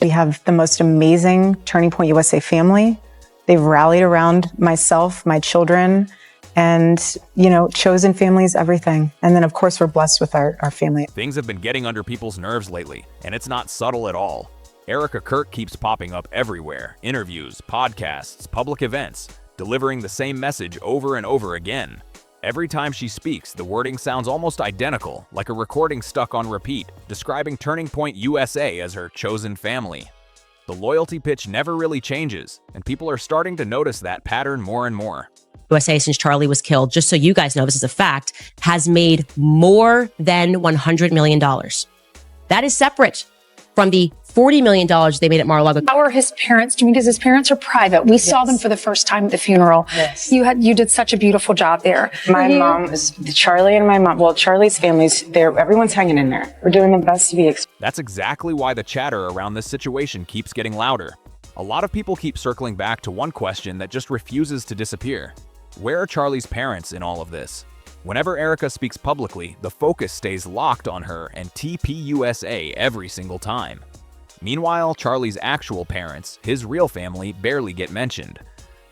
We have the most amazing Turning Point USA family. They've rallied around myself, my children, and, chosen family is everything. And then, of course, we're blessed with our family. Things have been getting under people's nerves lately, and it's not subtle at all. Erika Kirk keeps popping up everywhere: interviews, podcasts, public events, delivering the same message over and over again. Every time she speaks, the wording sounds almost identical, like a recording stuck on repeat, describing Turning Point USA as her chosen family. The loyalty pitch never really changes, and people are starting to notice that pattern more and more. USA, since Charlie was killed, just so you guys know, this is a fact, has made more than $100 million. That is separate from the $40 million they made at Mar-a-Lago. How are his parents doing? Because his parents are private. We saw them for the first time at the funeral. Yes. You did such a beautiful job there. My mom is Charlie and my mom. Well, Charlie's family's there. Everyone's hanging in there. We're doing the best to be expected. That's exactly why the chatter around this situation keeps getting louder. A lot of people keep circling back to one question that just refuses to disappear. Where are Charlie's parents in all of this? Whenever Erika speaks publicly, the focus stays locked on her and TPUSA every single time. Meanwhile, Charlie's actual parents, his real family, barely get mentioned.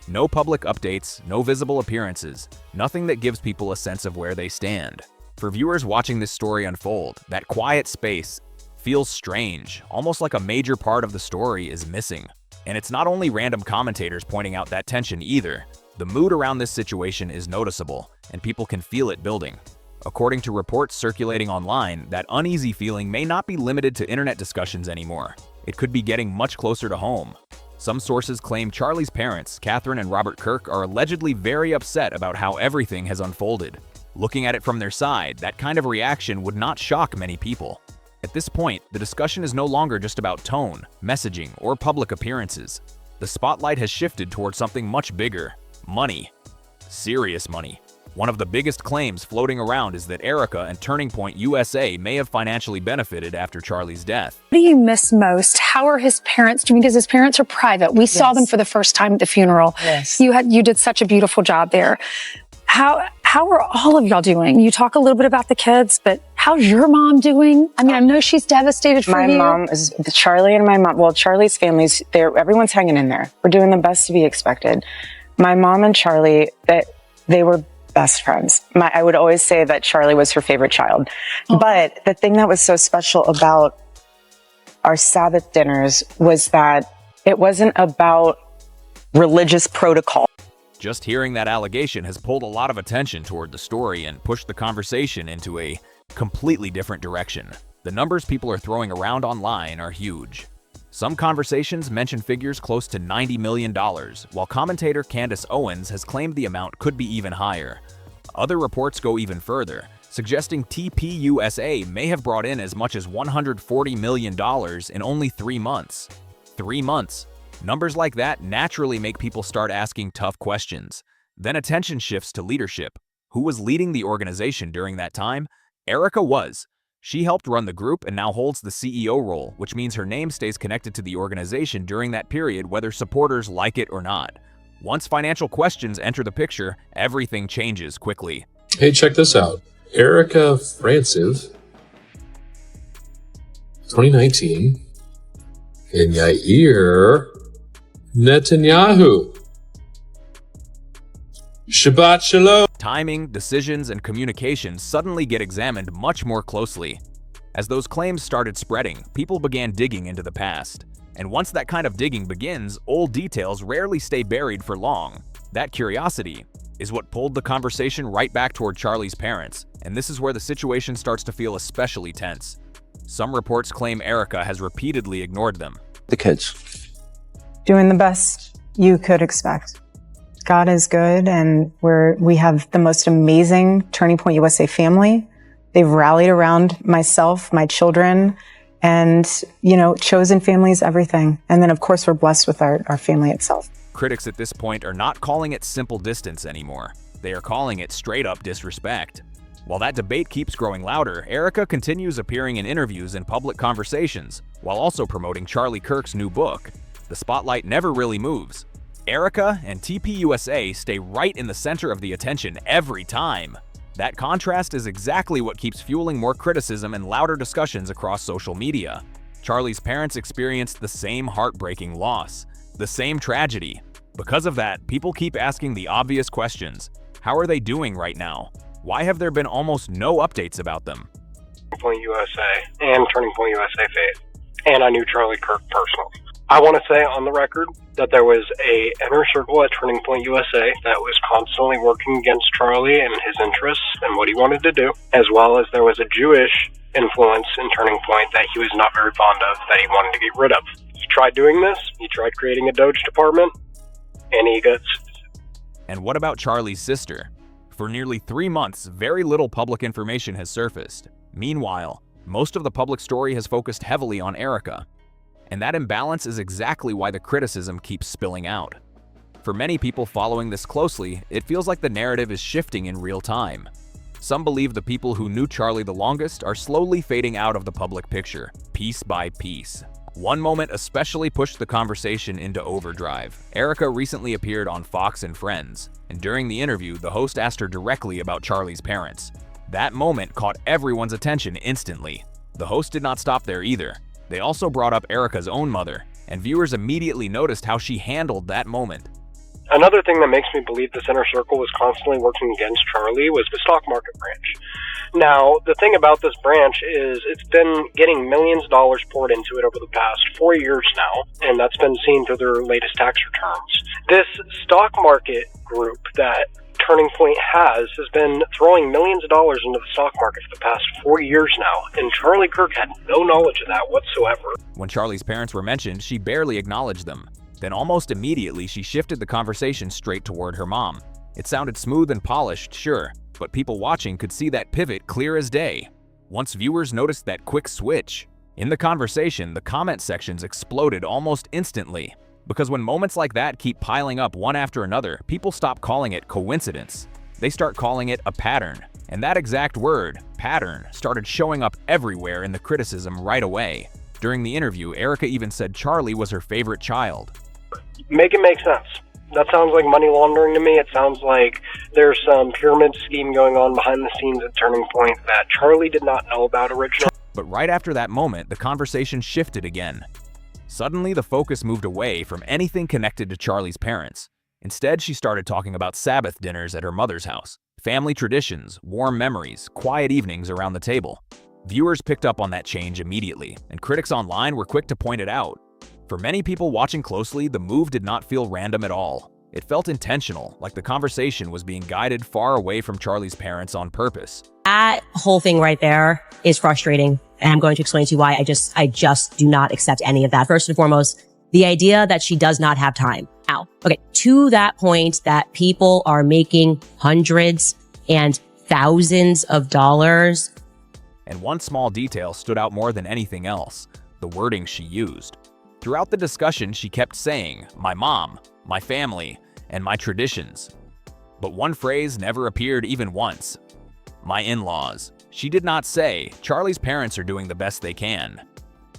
No public updates, no visible appearances, nothing that gives people a sense of where they stand. For viewers watching this story unfold, that quiet space feels strange, almost like a major part of the story is missing. And it's not only random commentators pointing out that tension either. The mood around this situation is noticeable, and people can feel it building. According to reports circulating online, that uneasy feeling may not be limited to internet discussions anymore. It could be getting much closer to home. Some sources claim Charlie's parents, Catherine and Robert Kirk, are allegedly very upset about how everything has unfolded. Looking at it from their side, that kind of reaction would not shock many people. At this point, the discussion is no longer just about tone, messaging, or public appearances. The spotlight has shifted towards something much bigger: money. Serious money. One of the biggest claims floating around is that Erika and Turning Point USA may have financially benefited after Charlie's death. What do you miss most? How are his parents doing? Because his parents are private. We saw them for the first time at the funeral. Yes. You did such a beautiful job there. How are all of y'all doing? You talk a little bit about the kids, but how's your mom doing? I mean, I know she's devastated for you. My mom is Charlie and my mom. Well, Charlie's family's there. Everyone's hanging in there. We're doing the best to be expected. My mom and Charlie, they were best friends. I would always say that Charlie was her favorite child. But the thing that was so special about our Sabbath dinners was that it wasn't about religious protocol. Just hearing that allegation has pulled a lot of attention toward the story and pushed the conversation into a completely different direction. The numbers people are throwing around online are huge. Some conversations mention figures close to $90 million, while commentator Candace Owens has claimed the amount could be even higher. Other reports go even further, suggesting TPUSA may have brought in as much as $140 million in only 3 months. 3 months. Numbers like that naturally make people start asking tough questions. Then attention shifts to leadership. Who was leading the organization during that time? Erika was. She helped run the group and now holds the CEO role, which means her name stays connected to the organization during that period whether supporters like it or not. Once financial questions enter the picture, everything changes quickly. Hey, check this out. Erika Francis, 2019, and Yair Netanyahu. Shabbat Shalom. Timing, decisions, and communication suddenly get examined much more closely. As those claims started spreading, people began digging into the past. And once that kind of digging begins, old details rarely stay buried for long. That curiosity is what pulled the conversation right back toward Charlie's parents, and this is where the situation starts to feel especially tense. Some reports claim Erika has repeatedly ignored them. The kids. Doing the best you could expect. God is good, and we have the most amazing Turning Point USA family. They've rallied around myself, my children, and, chosen family is everything. And then, of course, we're blessed with our family itself. Critics at this point are not calling it simple distance anymore. They are calling it straight-up disrespect. While that debate keeps growing louder, Erika continues appearing in interviews and public conversations, while also promoting Charlie Kirk's new book. The spotlight never really moves. Erika and TPUSA stay right in the center of the attention every time. That contrast is exactly what keeps fueling more criticism and louder discussions across social media. Charlie's parents experienced the same heartbreaking loss, the same tragedy. Because of that, people keep asking the obvious questions. How are they doing right now? Why have there been almost no updates about them? Turning Point USA and Turning Point USA Faith. And I knew Charlie Kirk personally. I want to say on the record that there was a inner circle at Turning Point USA that was constantly working against Charlie and his interests and what he wanted to do, as well as there was a Jewish influence in Turning Point that he was not very fond of, that he wanted to get rid of. He tried doing this, he tried creating a Doge department, and he got... And what about Charlie's sister? For nearly 3 months, very little public information has surfaced. Meanwhile, most of the public story has focused heavily on Erika. And that imbalance is exactly why the criticism keeps spilling out. For many people following this closely, it feels like the narrative is shifting in real time. Some believe the people who knew Charlie the longest are slowly fading out of the public picture, piece by piece. One moment especially pushed the conversation into overdrive. Erika recently appeared on Fox and Friends, and during the interview, the host asked her directly about Charlie's parents. That moment caught everyone's attention instantly. The host did not stop there either. They also brought up Erika's own mother, and viewers immediately noticed how she handled that moment. Another thing that makes me believe this inner circle was constantly working against Charlie was the stock market branch. Now, the thing about this branch is it's been getting millions of dollars poured into it over the past 4 years now, and that's been seen through their latest tax returns. This stock market group that Turning Point has been throwing millions of dollars into the stock market for the past 4 years now, and Charlie Kirk had no knowledge of that whatsoever. When Charlie's parents were mentioned, she barely acknowledged them. Then almost immediately, she shifted the conversation straight toward her mom. It sounded smooth and polished, sure, but people watching could see that pivot clear as day. Once viewers noticed that quick switch, in the conversation, the comment sections exploded almost instantly. Because when moments like that keep piling up one after another, people stop calling it coincidence. They start calling it a pattern. And that exact word, pattern, started showing up everywhere in the criticism right away. During the interview, Erika even said Charlie was her favorite child. Make it make sense. That sounds like money laundering to me. It sounds like there's some pyramid scheme going on behind the scenes at Turning Point that Charlie did not know about originally. But right after that moment, the conversation shifted again. Suddenly, the focus moved away from anything connected to Charlie's parents. Instead, she started talking about Sabbath dinners at her mother's house, family traditions, warm memories, quiet evenings around the table. Viewers picked up on that change immediately, and critics online were quick to point it out. For many people watching closely, the move did not feel random at all. It felt intentional, like the conversation was being guided far away from Charlie's parents on purpose. That whole thing right there is frustrating. And I'm going to explain to you why I just do not accept any of that. First and foremost, the idea that she does not have time. Ow. Okay. To that point that people are making hundreds and thousands of dollars. And one small detail stood out more than anything else, the wording she used. Throughout the discussion, she kept saying, my mom, my family, and my traditions. But one phrase never appeared even once. My in-laws. She did not say, Charlie's parents are doing the best they can.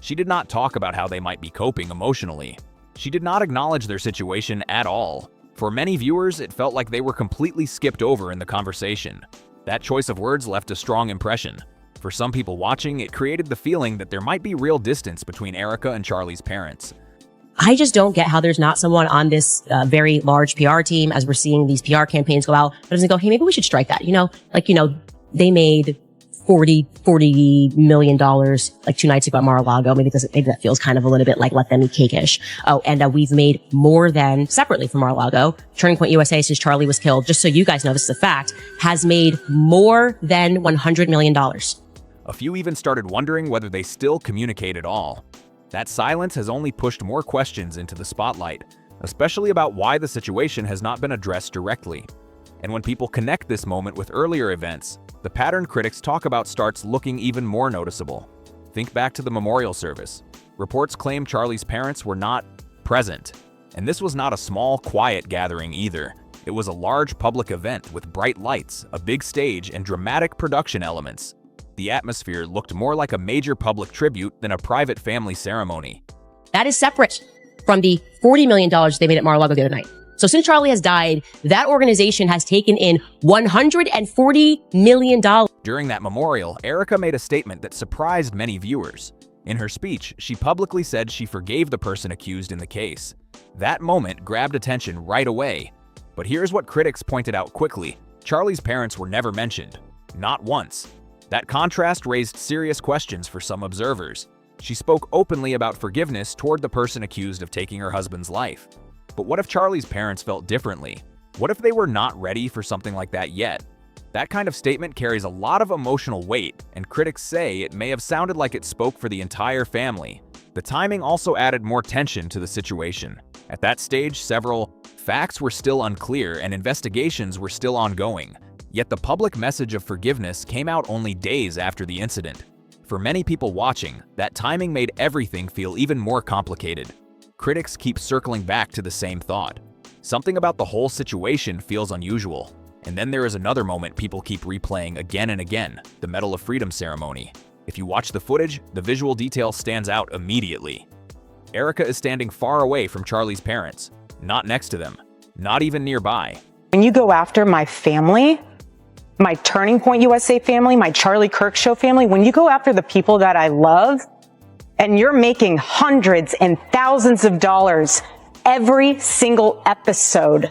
She did not talk about how they might be coping emotionally. She did not acknowledge their situation at all. For many viewers, it felt like they were completely skipped over in the conversation. That choice of words left a strong impression. For some people watching, it created the feeling that there might be real distance between Erika and Charlie's parents. I just don't get how there's not someone on this very large PR team as we're seeing these PR campaigns go out, but doesn't go, hey, maybe we should strike that. They made $40 million like 2 nights ago at Mar-a-Lago. Maybe that feels kind of a little bit like let them eat cake-ish. Oh, and we've made more than, separately from Mar-a-Lago, Turning Point USA, since Charlie was killed, just so you guys know this is a fact, has made more than $100 million. A few even started wondering whether they still communicate at all. That silence has only pushed more questions into the spotlight, especially about why the situation has not been addressed directly. And when people connect this moment with earlier events, the pattern critics talk about starts looking even more noticeable. Think back to the memorial service. Reports claim Charlie's parents were not present. And this was not a small, quiet gathering either. It was a large public event with bright lights, a big stage, and dramatic production elements. The atmosphere looked more like a major public tribute than a private family ceremony. That is separate from the $40 million they made at Mar-a-Lago the other night. So since Charlie has died, that organization has taken in $140 million. During that memorial, Erika made a statement that surprised many viewers. In her speech, she publicly said she forgave the person accused in the case. That moment grabbed attention right away. But here's what critics pointed out quickly. Charlie's parents were never mentioned. Not once. That contrast raised serious questions for some observers. She spoke openly about forgiveness toward the person accused of taking her husband's life. But what if Charlie's parents felt differently? What if they were not ready for something like that yet? That kind of statement carries a lot of emotional weight, and critics say it may have sounded like it spoke for the entire family. The timing also added more tension to the situation. At that stage, several facts were still unclear and investigations were still ongoing. Yet the public message of forgiveness came out only days after the incident. For many people watching, that timing made everything feel even more complicated. Critics keep circling back to the same thought. Something about the whole situation feels unusual. And then there is another moment people keep replaying again and again, the Medal of Freedom ceremony. If you watch the footage, the visual detail stands out immediately. Erika is standing far away from Charlie's parents, not next to them, not even nearby. When you go after my family, my Turning Point USA family, my Charlie Kirk show family, when you go after the people that I love, and you're making hundreds and thousands of dollars every single episode,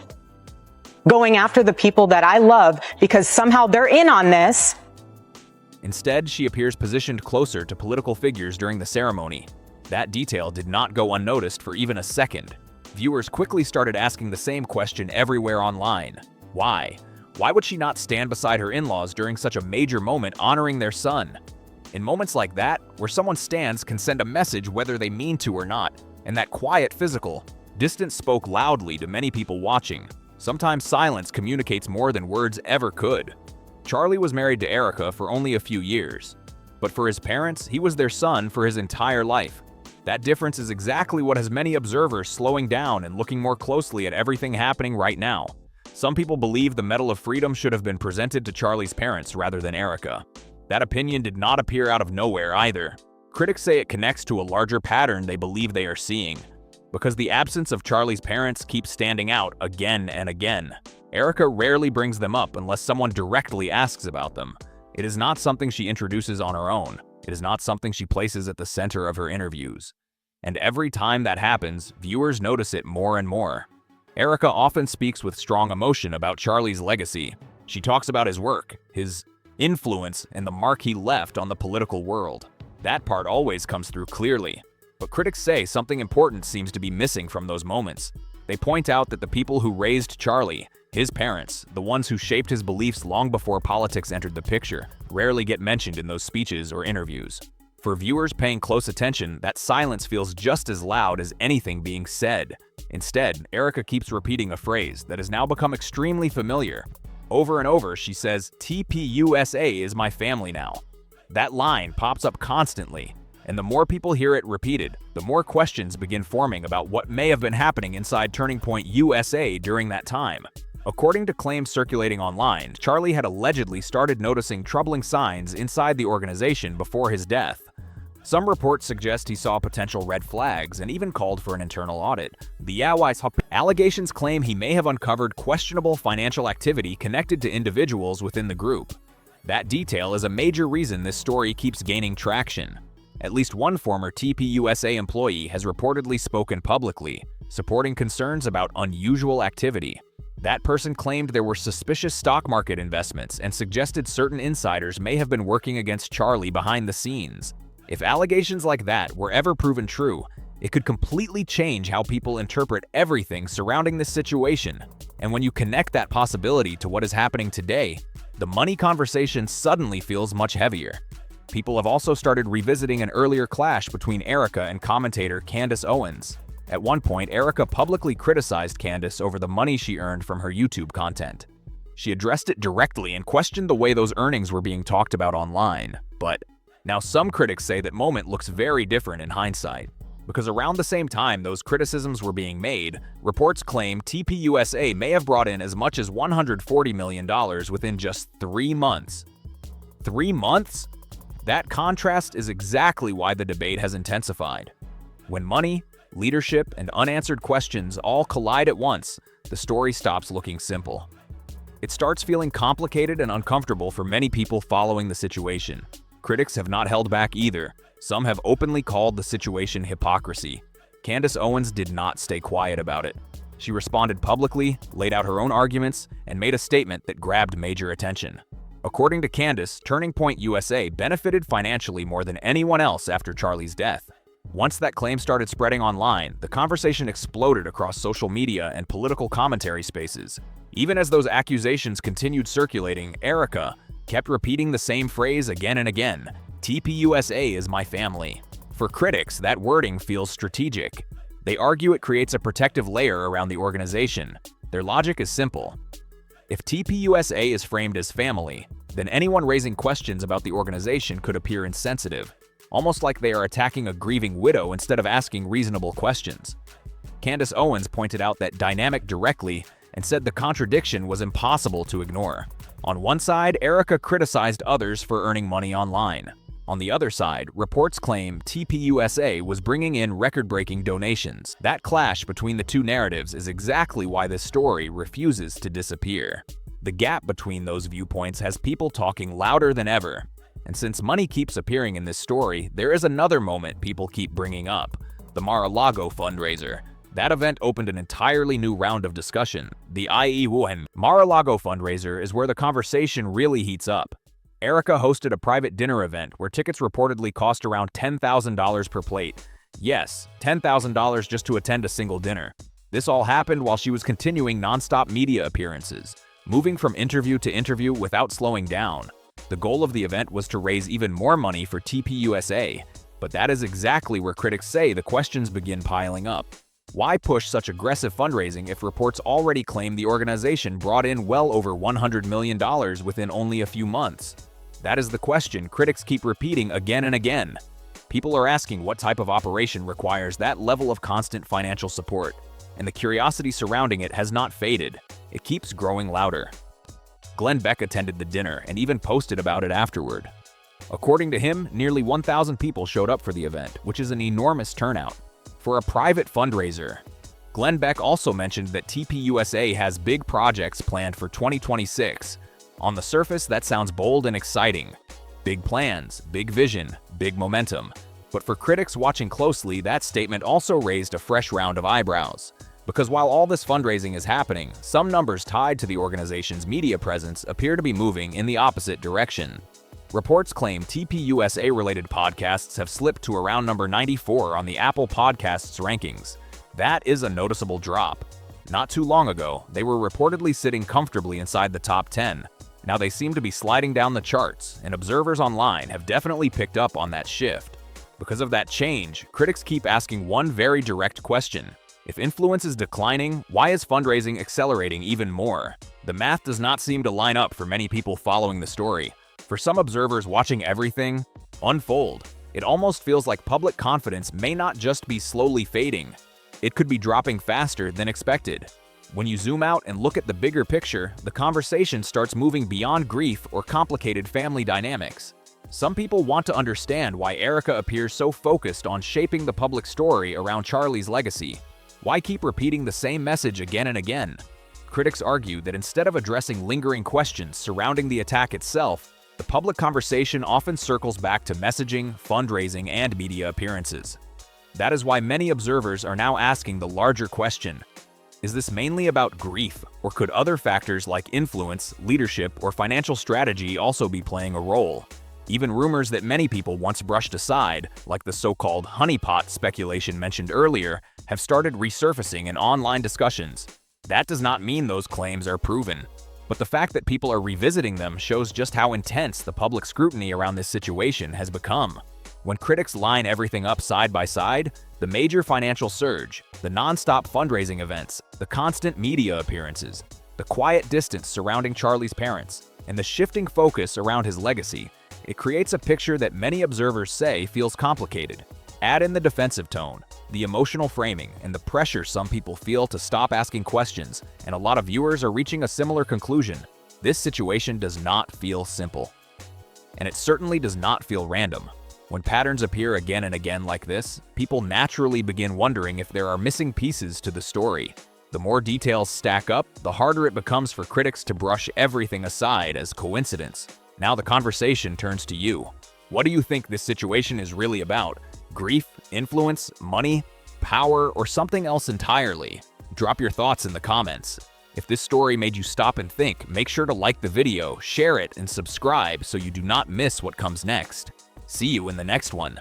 going after the people that I love because somehow they're in on this. Instead, she appears positioned closer to political figures during the ceremony. That detail did not go unnoticed for even a second. Viewers quickly started asking the same question everywhere online. Why? Why would she not stand beside her in-laws during such a major moment honoring their son? In moments like that, where someone stands can send a message whether they mean to or not, and that quiet physical distance spoke loudly to many people watching. Sometimes silence communicates more than words ever could. Charlie was married to Erika for only a few years, but for his parents, he was their son for his entire life. That difference is exactly what has many observers slowing down and looking more closely at everything happening right now. Some people believe the Medal of Freedom should have been presented to Charlie's parents rather than Erika. That opinion did not appear out of nowhere either. Critics say it connects to a larger pattern they believe they are seeing. Because the absence of Charlie's parents keeps standing out again and again. Erika rarely brings them up unless someone directly asks about them. It is not something she introduces on her own. It is not something she places at the center of her interviews. And every time that happens, viewers notice it more and more. Erika often speaks with strong emotion about Charlie's legacy. She talks about his work, his influence, and the mark he left on the political world. That part always comes through clearly. But critics say something important seems to be missing from those moments. They point out that the people who raised Charlie, his parents, the ones who shaped his beliefs long before politics entered the picture, rarely get mentioned in those speeches or interviews. For viewers paying close attention, that silence feels just as loud as anything being said. Instead, Erika keeps repeating a phrase that has now become extremely familiar. Over and over, she says, "TPUSA is my family now." That line pops up constantly. And the more people hear it repeated, the more questions begin forming about what may have been happening inside Turning Point USA during that time. According to claims circulating online, Charlie had allegedly started noticing troubling signs inside the organization before his death. Some reports suggest he saw potential red flags and even called for an internal audit. The allegations claim he may have uncovered questionable financial activity connected to individuals within the group. That detail is a major reason this story keeps gaining traction. At least one former TPUSA employee has reportedly spoken publicly, supporting concerns about unusual activity. That person claimed there were suspicious stock market investments and suggested certain insiders may have been working against Charlie behind the scenes. If allegations like that were ever proven true, it could completely change how people interpret everything surrounding this situation. And when you connect that possibility to what is happening today, the money conversation suddenly feels much heavier. People have also started revisiting an earlier clash between Erika and commentator Candace Owens. At one point, Erika publicly criticized Candace over the money she earned from her YouTube content. She addressed it directly and questioned the way those earnings were being talked about online. But now some critics say that moment looks very different in hindsight. Because around the same time those criticisms were being made, reports claim TPUSA may have brought in as much as $140 million within just 3 months. 3 months? That contrast is exactly why the debate has intensified. When money, leadership, and unanswered questions all collide at once, the story stops looking simple. It starts feeling complicated and uncomfortable for many people following the situation. Critics have not held back either. Some have openly called the situation hypocrisy. Candace Owens did not stay quiet about it. She responded publicly, laid out her own arguments, and made a statement that grabbed major attention. According to Candace, Turning Point USA benefited financially more than anyone else after Charlie's death. Once that claim started spreading online, the conversation exploded across social media and political commentary spaces. Even as those accusations continued circulating, Erika kept repeating the same phrase again and again: TPUSA is my family. For critics, that wording feels strategic. They argue it creates a protective layer around the organization. Their logic is simple. If TPUSA is framed as family, then anyone raising questions about the organization could appear insensitive, almost like they are attacking a grieving widow instead of asking reasonable questions. Candace Owens pointed out that dynamic directly and said the contradiction was impossible to ignore. On one side, Erika criticized others for earning money online. On the other side, reports claim TPUSA was bringing in record-breaking donations. That clash between the two narratives is exactly why this story refuses to disappear. The gap between those viewpoints has people talking louder than ever. And since money keeps appearing in this story, there is another moment people keep bringing up: the Mar-a-Lago fundraiser. That event opened an entirely new round of discussion. The IEWN Mar-a-Lago fundraiser is where the conversation really heats up. Erika hosted a private dinner event where tickets reportedly cost around $10,000 per plate. Yes, $10,000 just to attend a single dinner. This all happened while she was continuing non-stop media appearances, moving from interview to interview without slowing down. The goal of the event was to raise even more money for TPUSA, but that is exactly where critics say the questions begin piling up. Why push such aggressive fundraising if reports already claim the organization brought in well over $100 million within only a few months? That is the question critics keep repeating again and again. People are asking what type of operation requires that level of constant financial support, and the curiosity surrounding it has not faded. It keeps growing louder. Glenn Beck attended the dinner and even posted about it afterward. According to him, nearly 1,000 people showed up for the event, which is an enormous turnout. For a private fundraiser, Glenn Beck also mentioned that TPUSA has big projects planned for 2026. On the surface, that sounds bold and exciting. Big plans, big vision, big momentum. But for critics watching closely, that statement also raised a fresh round of eyebrows. Because while all this fundraising is happening, some numbers tied to the organization's media presence appear to be moving in the opposite direction. Reports claim TPUSA-related podcasts have slipped to around number 94 on the Apple Podcasts rankings. That is a noticeable drop. Not too long ago, they were reportedly sitting comfortably inside the top 10. Now they seem to be sliding down the charts, and observers online have definitely picked up on that shift. Because of that change, critics keep asking one very direct question. If influence is declining, why is fundraising accelerating even more? The math does not seem to line up for many people following the story. For some observers watching everything unfold, it almost feels like public confidence may not just be slowly fading. It could be dropping faster than expected. When you zoom out and look at the bigger picture, the conversation starts moving beyond grief or complicated family dynamics. Some people want to understand why Erika appears so focused on shaping the public story around Charlie's legacy. Why keep repeating the same message again and again? Critics argue that instead of addressing lingering questions surrounding the attack itself, the public conversation often circles back to messaging, fundraising, and media appearances. That is why many observers are now asking the larger question: is this mainly about grief, or could other factors like influence, leadership, or financial strategy also be playing a role? Even rumors that many people once brushed aside, like the so-called honeypot speculation mentioned earlier, have started resurfacing in online discussions. That does not mean those claims are proven, but the fact that people are revisiting them shows just how intense the public scrutiny around this situation has become. When critics line everything up side by side, the major financial surge, the non-stop fundraising events, the constant media appearances, the quiet distance surrounding Charlie's parents, and the shifting focus around his legacy, it creates a picture that many observers say feels complicated. Add in the defensive tone, the emotional framing, and the pressure some people feel to stop asking questions, and a lot of viewers are reaching a similar conclusion. This situation does not feel simple. And it certainly does not feel random. When patterns appear again and again like this, people naturally begin wondering if there are missing pieces to the story. The more details stack up, the harder it becomes for critics to brush everything aside as coincidence. Now the conversation turns to you. What do you think this situation is really about? Grief, influence, money, power, or something else entirely? Drop your thoughts in the comments. If this story made you stop and think, make sure to like the video, share it, and subscribe so you do not miss what comes next. See you in the next one.